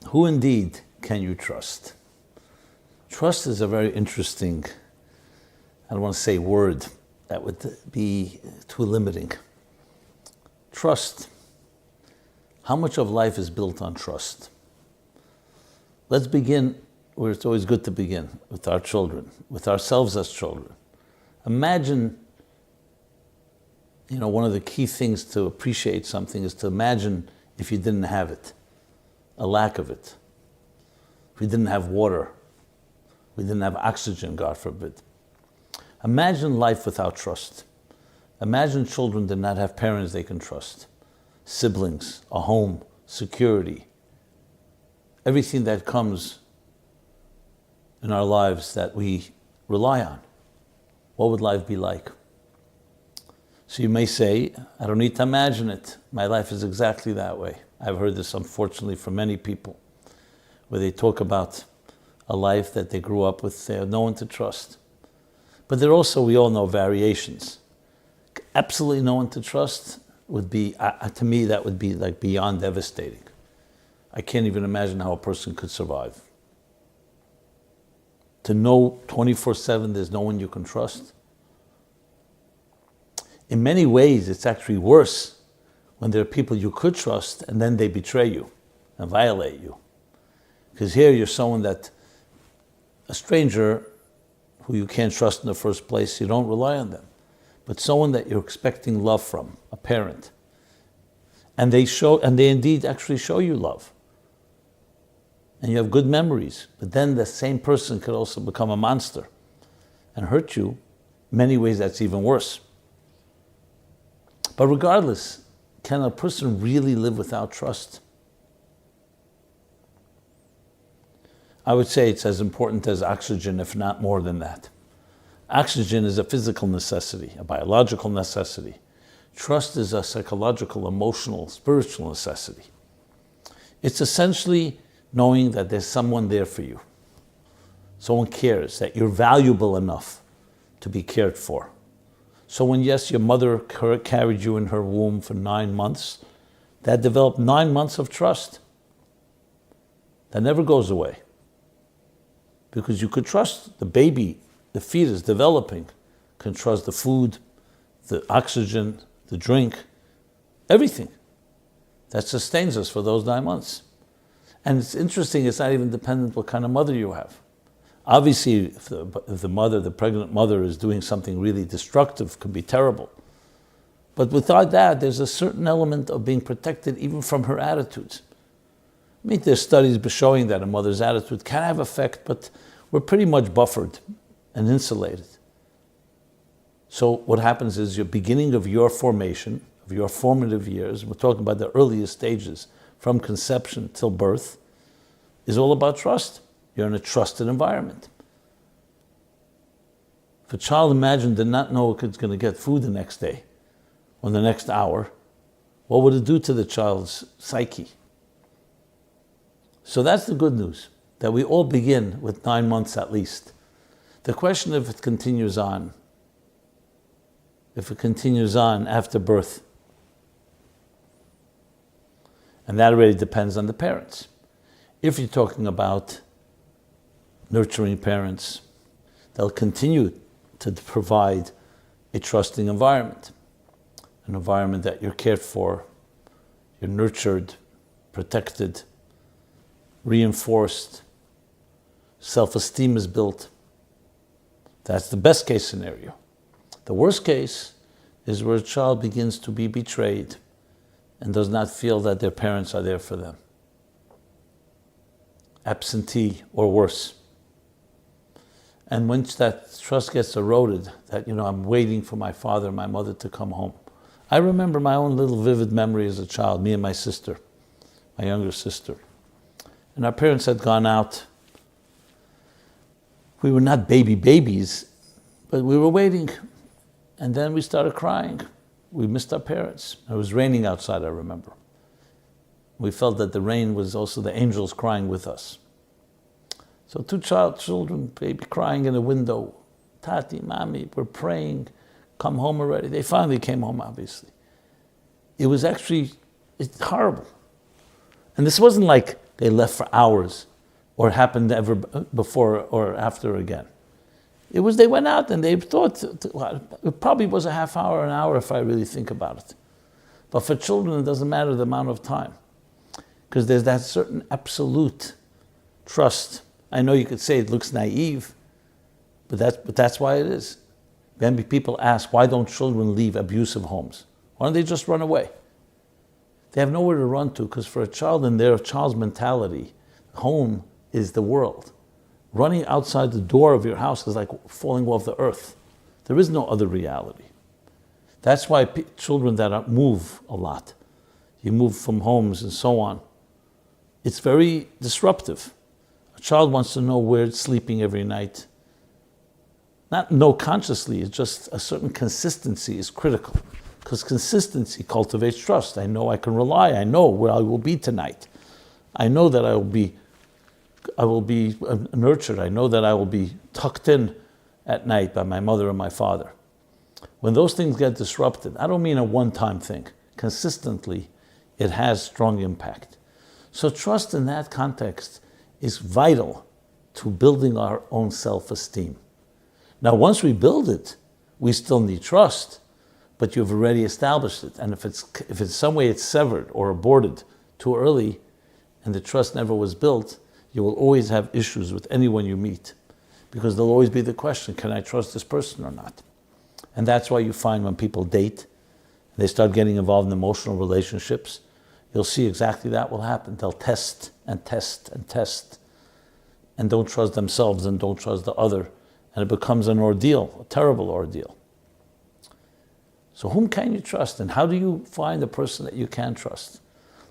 Who indeed can you trust? Trust is a very interesting, I don't want to say word, that would be too limiting. Trust. How much of life is built on trust? Let's begin where it's always good to begin, with our children, with ourselves as children. Imagine, one of the key things to appreciate something is to imagine if you didn't have it, a lack of it. If we didn't have water, we didn't have oxygen, God forbid. Imagine life without trust. Imagine children did not have parents they can trust, siblings, a home, security, everything that comes in our lives that we rely on. What would life be like? So you may say, I don't need to imagine it. My life is exactly that way. I've heard this, unfortunately, from many people, where they talk about a life that they grew up with, they have no one to trust. But there are also, we all know, variations. Absolutely no one to trust would be, to me, that would be like beyond devastating. I can't even imagine how a person could survive. To know 24/7 there's no one you can trust. In many ways, it's actually worse when there are people you could trust and then they betray you and violate you. Because here you're someone that, a stranger who you can't trust in the first place, you don't rely on them. But someone that you're expecting love from, a parent. And they indeed actually show you love. And you have good memories. But then the same person could also become a monster and hurt you. In many ways, that's even worse. But regardless, can a person really live without trust? I would say it's as important as oxygen, if not more than that. Oxygen is a physical necessity, a biological necessity. Trust is a psychological, emotional, spiritual necessity. It's essentially knowing that there's someone there for you. Someone cares, that you're valuable enough to be cared for. So when, yes, your mother carried you in her womb for 9 months, that developed 9 months of trust. That never goes away. Because you could trust the baby, the fetus developing, can trust the food, the oxygen, the drink, everything that sustains us for those 9 months. And it's interesting, it's not even dependent what kind of mother you have. Obviously, if the pregnant mother is doing something really destructive, it could be terrible. But without that, there's a certain element of being protected even from her attitudes. I mean, there's studies showing that a mother's attitude can have effect, but we're pretty much buffered and insulated. So what happens is your beginning of your formation, of your formative years, we're talking about the earliest stages, from conception till birth, is all about trust. You're in a trusted environment. If a child, imagine, did not know it's going to get food the next day or the next hour, what would it do to the child's psyche? So that's the good news, that we all begin with 9 months at least. The question if it continues on after birth. And that already depends on the parents. If you're talking about nurturing parents, they'll continue to provide a trusting environment, an environment that you're cared for, you're nurtured, protected, reinforced, self-esteem is built. That's the best case scenario. The worst case is where a child begins to be betrayed and does not feel that their parents are there for them. Absentee or worse. And once that trust gets eroded, that, I'm waiting for my father and my mother to come home. I remember my own little vivid memory as a child, me and my sister, my younger sister. And our parents had gone out. We were not babies, but we were waiting. And then we started crying. We missed our parents. It was raining outside, I remember. We felt that the rain was also the angels crying with us. So 2 children, baby crying in a window. Tati, Mommy, we're praying. Come home already. They finally came home, obviously. It was actually horrible. And this wasn't like they left for hours, or happened ever before or after again. It was they went out and they thought, it probably was a half hour, an hour if I really think about it. But for children, it doesn't matter the amount of time, because there's that certain absolute trust. I know you could say it looks naive, but that's why it is. Then people ask, why don't children leave abusive homes? Why don't they just run away? They have nowhere to run to, because for a child in their child's mentality, home is the world. Running outside the door of your house is like falling off the earth. There is no other reality. That's why children that move a lot, you move from homes and so on, it's very disruptive. A child wants to know where it's sleeping every night. Not know consciously, it's just a certain consistency is critical. Because consistency cultivates trust. I know I can rely. I know where I will be tonight. I know that I will be nurtured. I know that I will be tucked in at night by my mother and my father. When those things get disrupted, I don't mean a one-time thing. Consistently, it has strong impact. So trust in that context is vital to building our own self-esteem. Now, once we build it, we still need trust, but you've already established it. And if in some way it's severed or aborted too early, and the trust never was built, you will always have issues with anyone you meet, because there'll always be the question, can I trust this person or not? And that's why you find when people date, they start getting involved in emotional relationships, you'll see exactly that will happen. They'll test and test and test, and don't trust themselves and don't trust the other, and it becomes an ordeal, a terrible ordeal. So whom can you trust, and how do you find a person that you can trust?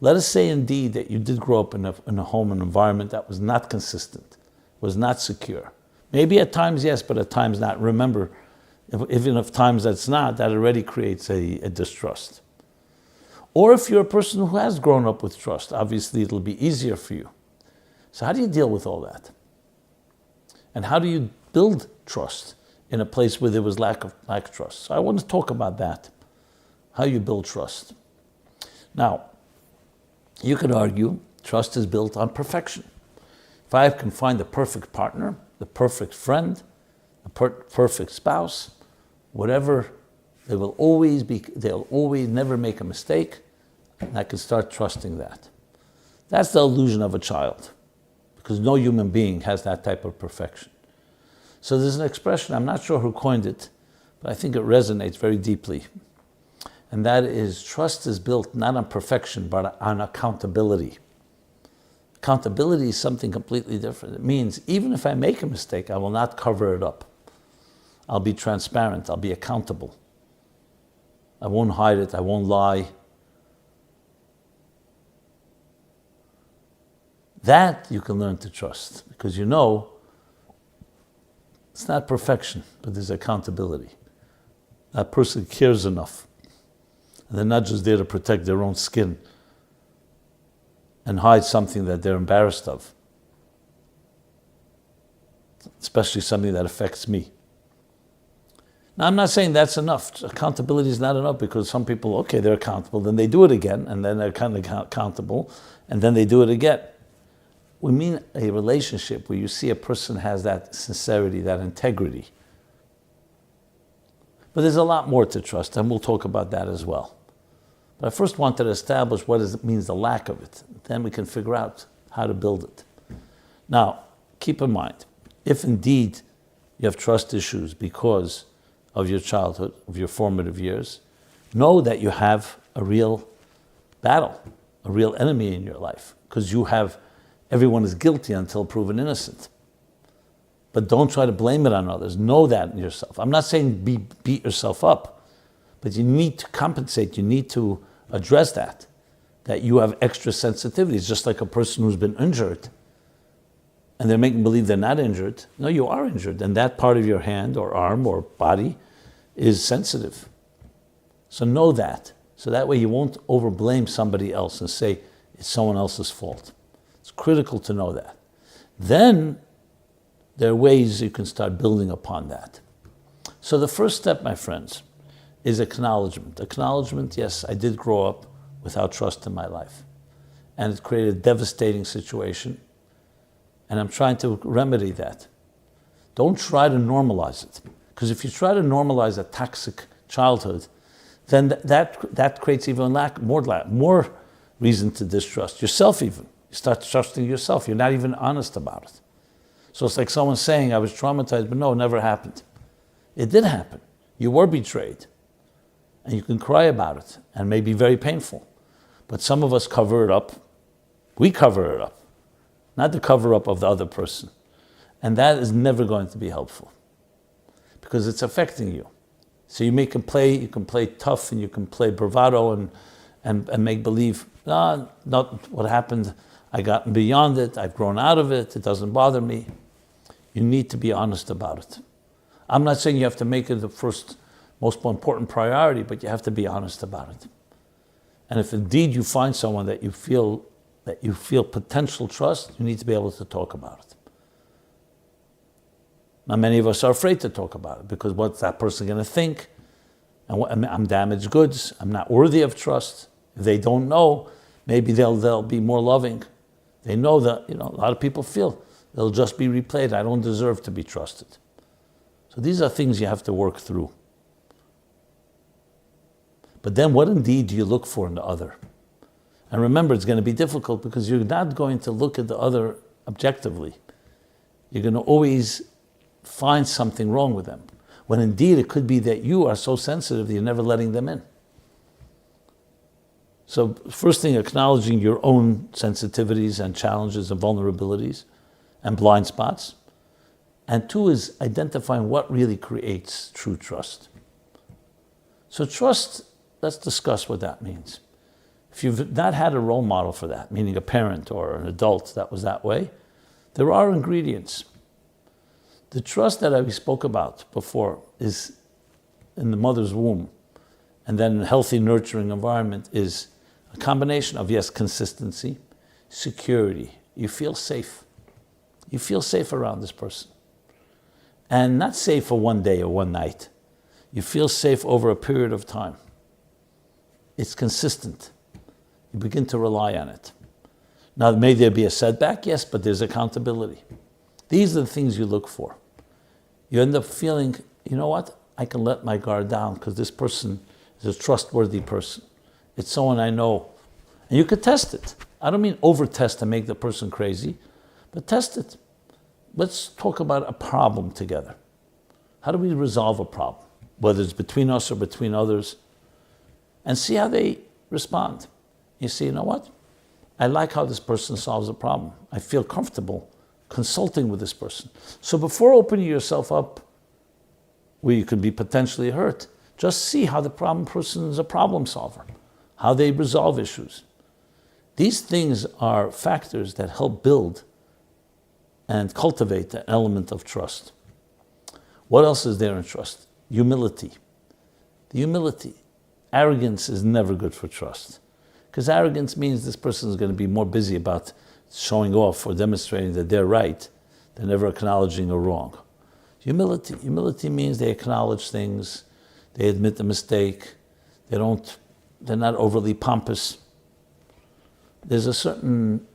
Let us say indeed that you did grow up in a home, an environment that was not consistent, was not secure. Maybe at times yes, but at times not. Remember, even if times that's not, that already creates a distrust. Or if you're a person who has grown up with trust, obviously it'll be easier for you. So how do you deal with all that? And how do you build trust in a place where there was lack of trust? So I want to talk about that, how you build trust. Now, you could argue trust is built on perfection. If I can find the perfect partner, the perfect friend, the perfect spouse, whatever, they'll always never make a mistake, and I can start trusting that. That's the illusion of a child, because no human being has that type of perfection. So there's an expression, I'm not sure who coined it, but I think it resonates very deeply. And that is, trust is built not on perfection, but on accountability. Accountability is something completely different. It means even if I make a mistake, I will not cover it up. I'll be transparent, I'll be accountable. I won't hide it, I won't lie. That you can learn to trust, because you know it's not perfection, but there's accountability. That person cares enough. And they're not just there to protect their own skin and hide something that they're embarrassed of, especially something that affects me. Now, I'm not saying that's enough. Accountability is not enough, because some people, okay, they're accountable, then they do it again, and then they're kind of accountable, and then they do it again. We mean a relationship where you see a person has that sincerity, that integrity. But there's a lot more to trust, and we'll talk about that as well. But I first wanted to establish what it means, the lack of it. Then we can figure out how to build it. Now, keep in mind, if indeed you have trust issues because of your childhood, of your formative years, know that you have a real battle, a real enemy in your life, because everyone is guilty until proven innocent. But don't try to blame it on others. Know that in yourself. I'm not saying beat yourself up, but you need to compensate. You need to address that you have extra sensitivities, just like a person who's been injured and they're making believe they're not injured. No, you are injured, and that part of your hand or arm or body is sensitive. So know that. So that way you won't overblame somebody else and say it's someone else's fault. It's critical to know that. Then there are ways you can start building upon that. So the first step, my friends, is acknowledgement. Acknowledgement, yes, I did grow up without trust in my life. and it created a devastating situation. And I'm trying to remedy that. Don't try to normalize it. Because if you try to normalize a toxic childhood, then that creates even more reason to distrust yourself even. You start trusting yourself. You're not even honest about it. So it's like someone saying, I was traumatized, but no, it never happened. It did happen. You were betrayed. And you can cry about it, and it may be very painful. But some of us cover it up. We cover it up, not the cover up of the other person. And that is never going to be helpful because it's affecting you. So you can play tough and you can play bravado and make believe, not what happened, I gotten beyond it, I've grown out of it, it doesn't bother me. You need to be honest about it. I'm not saying you have to make it the first, most important priority, but you have to be honest about it. And if indeed you find someone that you feel potential trust, you need to be able to talk about it. Now, many of us are afraid to talk about it because what's that person going to think? And I'm damaged goods. I'm not worthy of trust. If they don't know, maybe they'll be more loving. They know that, a lot of people feel they'll just be replayed. I don't deserve to be trusted. So these are things you have to work through. But then what indeed do you look for in the other? And remember, it's going to be difficult because you're not going to look at the other objectively. You're going to always find something wrong with them, when indeed it could be that you are so sensitive that you're never letting them in. So first thing, acknowledging your own sensitivities and challenges and vulnerabilities and blind spots. And two is identifying what really creates true trust. So trust, let's discuss what that means. If you've not had a role model for that, meaning a parent or an adult that was that way, there are ingredients. The trust that we spoke about before is in the mother's womb, and then a healthy, nurturing environment is a combination of, yes, consistency, security. You feel safe. You feel safe around this person. And not safe for one day or one night. You feel safe over a period of time. It's consistent. You begin to rely on it. Now, may there be a setback? Yes, but there's accountability. These are the things you look for. You end up feeling, you know what? I can let my guard down because this person is a trustworthy person. It's someone I know. And you could test it. I don't mean over-test and make the person crazy, but test it. Let's talk about a problem together. How do we resolve a problem? Whether it's between us or between others. And see how they respond. You see, you know what? I like how this person solves a problem. I feel comfortable consulting with this person. So before opening yourself up where you could be potentially hurt, just see how the problem person is a problem solver, how they resolve issues. These things are factors that help build and cultivate the element of trust. What else is there in trust? Humility. The humility. Arrogance is never good for trust. Because arrogance means this person is going to be more busy about showing off or demonstrating that they're right than ever acknowledging a wrong. Humility. Humility means they acknowledge things, they admit the mistake, they're not overly pompous. There's a certain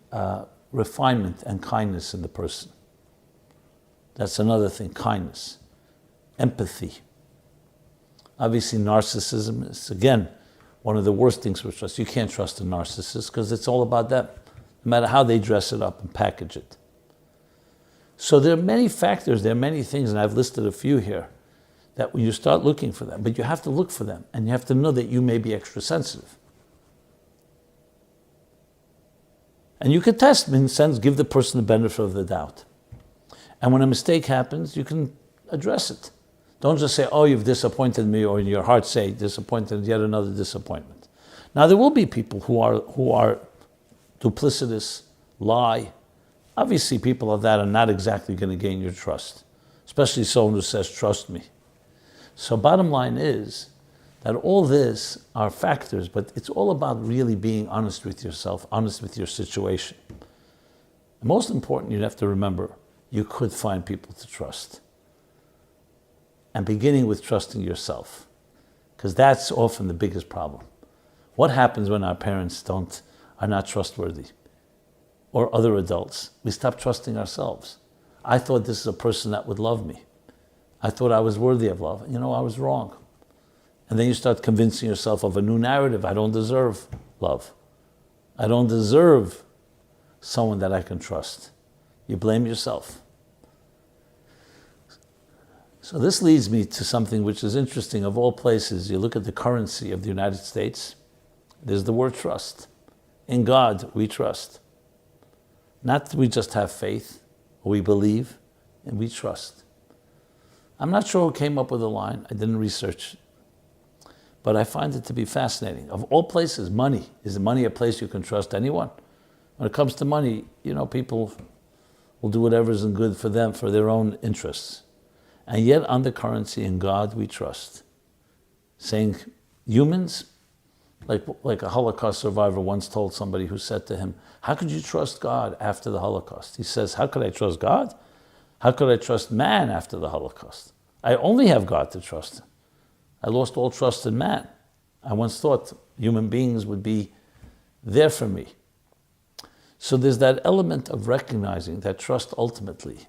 refinement and kindness in the person. That's another thing, kindness. Empathy. Obviously, narcissism is, again, one of the worst things for trust. You can't trust a narcissist because it's all about them, no matter how they dress it up and package it. So there are many factors, there are many things, and I've listed a few here, that when you start looking for them, but you have to look for them, and you have to know that you may be extra sensitive. And you could test, in a sense, give the person the benefit of the doubt. And when a mistake happens, you can address it. Don't just say, oh, you've disappointed me, or in your heart say, disappointed, yet another disappointment. Now, there will be people who are duplicitous, lie. Obviously, people of that are not exactly going to gain your trust, especially someone who says, trust me. So bottom line is that all this are factors, but it's all about really being honest with yourself, honest with your situation. And most important, you have to remember, you could find people to trust. And beginning with trusting yourself, because that's often the biggest problem. What happens when our parents are not trustworthy, or other adults. We stop trusting ourselves. I thought this is a person that would love me. I thought I was worthy of love. I was wrong. And then you start convincing yourself of a new narrative. I don't deserve love. I don't deserve someone that I can trust. You blame yourself. So this leads me to something which is interesting. Of all places, you look at the currency of the United States, there's the word trust. In God, we trust. Not that we just have faith, or we believe, and we trust. I'm not sure who came up with the line. I didn't research. But I find it to be fascinating. Of all places, money. Is money a place you can trust anyone? When it comes to money, people will do whatever is good for them, for their own interests. And yet on the currency, in God we trust. Saying humans, like a Holocaust survivor once told somebody who said to him, how could you trust God after the Holocaust? He says, how could I trust God? How could I trust man after the Holocaust? I only have God to trust. I lost all trust in man. I once thought human beings would be there for me. So there's that element of recognizing that trust ultimately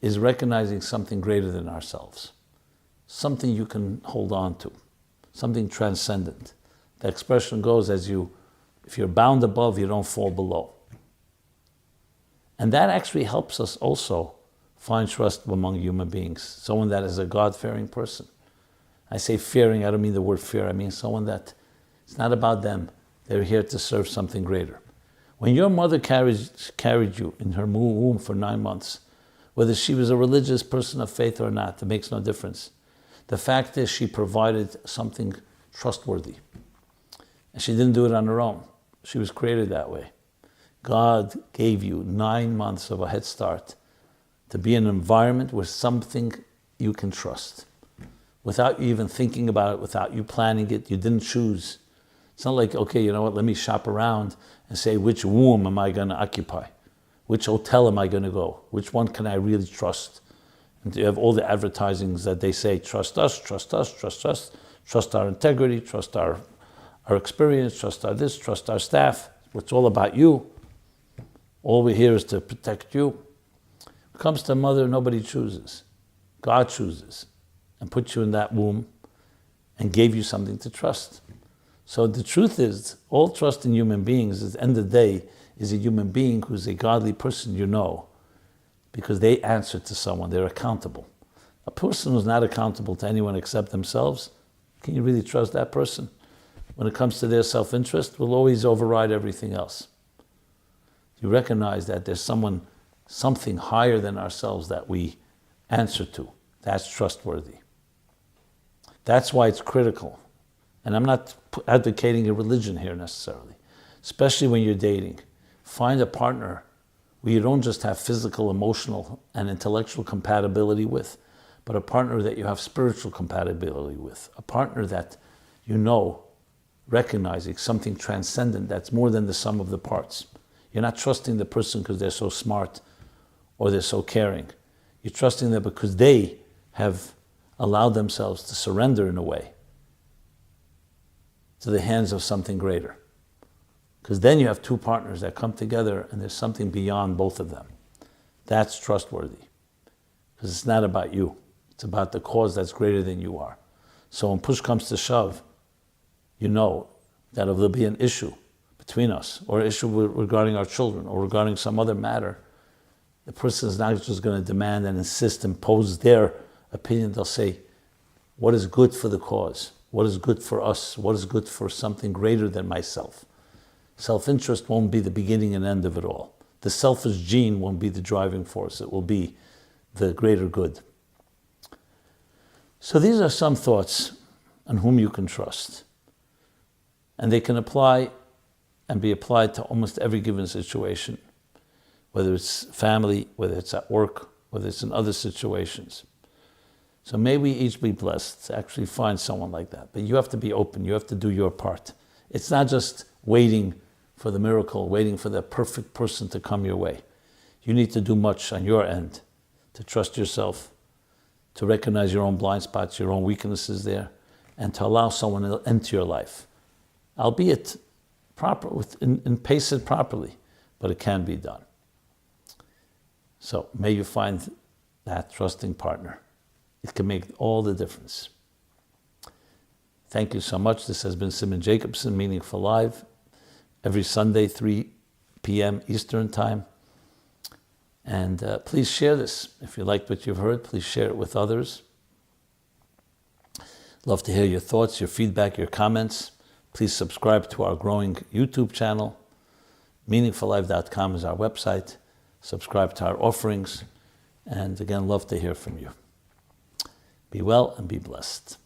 is recognizing something greater than ourselves, something you can hold on to, something transcendent. The expression goes, if you're bound above, you don't fall below. And that actually helps us also find trust among human beings, someone that is a God-fearing person. I say fearing, I don't mean the word fear, I mean someone that it's not about them. They're here to serve something greater. When your mother carried you in her womb for 9 months, whether she was a religious person of faith or not, it makes no difference. The fact is she provided something trustworthy. And she didn't do it on her own. She was created that way. God gave you 9 months of a head start to be in an environment where something you can trust. Without you even thinking about it, without you planning it, you didn't choose. It's not like, okay, you know what, let me shop around and say, which womb am I going to occupy? Which hotel am I going to go? Which one can I really trust? And you have all the advertisings that they say, trust us, trust us, trust us, trust our integrity, trust our experience, trust our this, trust our staff. It's all about you. All we're here is to protect you. When it comes to mother, nobody chooses. God chooses and put you in that womb and gave you something to trust. So the truth is, all trust in human beings at the end of the day is a human being who's a godly person because they answer to someone, they're accountable. A person who's not accountable to anyone except themselves, can you really trust that person? When it comes to their self-interest, will always override everything else. You recognize that there's something higher than ourselves that we answer to. That's trustworthy. That's why it's critical. And I'm not advocating a religion here necessarily, especially when you're dating. Find a partner where you don't just have physical, emotional, and intellectual compatibility with, but a partner that you have spiritual compatibility with, a partner that recognizing something transcendent that's more than the sum of the parts. You're not trusting the person because they're so smart or they're so caring. You're trusting them because they have allowed themselves to surrender in a way to the hands of something greater. Because then you have two partners that come together and there's something beyond both of them. That's trustworthy. Because it's not about you. It's about the cause that's greater than you are. So when push comes to shove, you know that if there'll be an issue between us, or an issue regarding our children, or regarding some other matter, the person is not just going to demand and insist, impose their opinion. They'll say, what is good for the cause? What is good for us? What is good for something greater than myself? Self-interest won't be the beginning and end of it all. The selfish gene won't be the driving force. It will be the greater good. So these are some thoughts on whom you can trust. And they can apply and be applied to almost every given situation, whether it's family, whether it's at work, whether it's in other situations. So may we each be blessed to actually find someone like that. But you have to be open. You have to do your part. It's not just waiting for the miracle, waiting for the perfect person to come your way. You need to do much on your end to trust yourself, to recognize your own blind spots, your own weaknesses there, and to allow someone into your life. Albeit and pace it properly, but it can be done. So may you find that trusting partner. It can make all the difference. Thank you so much. This has been Simon Jacobson, Meaningful Live, every Sunday, 3 p.m. Eastern Time. And please share this. If you liked what you've heard, please share it with others. Love to hear your thoughts, your feedback, your comments. Please subscribe to our growing YouTube channel. MeaningfulLife.com is our website. Subscribe to our offerings. And again, love to hear from you. Be well and be blessed.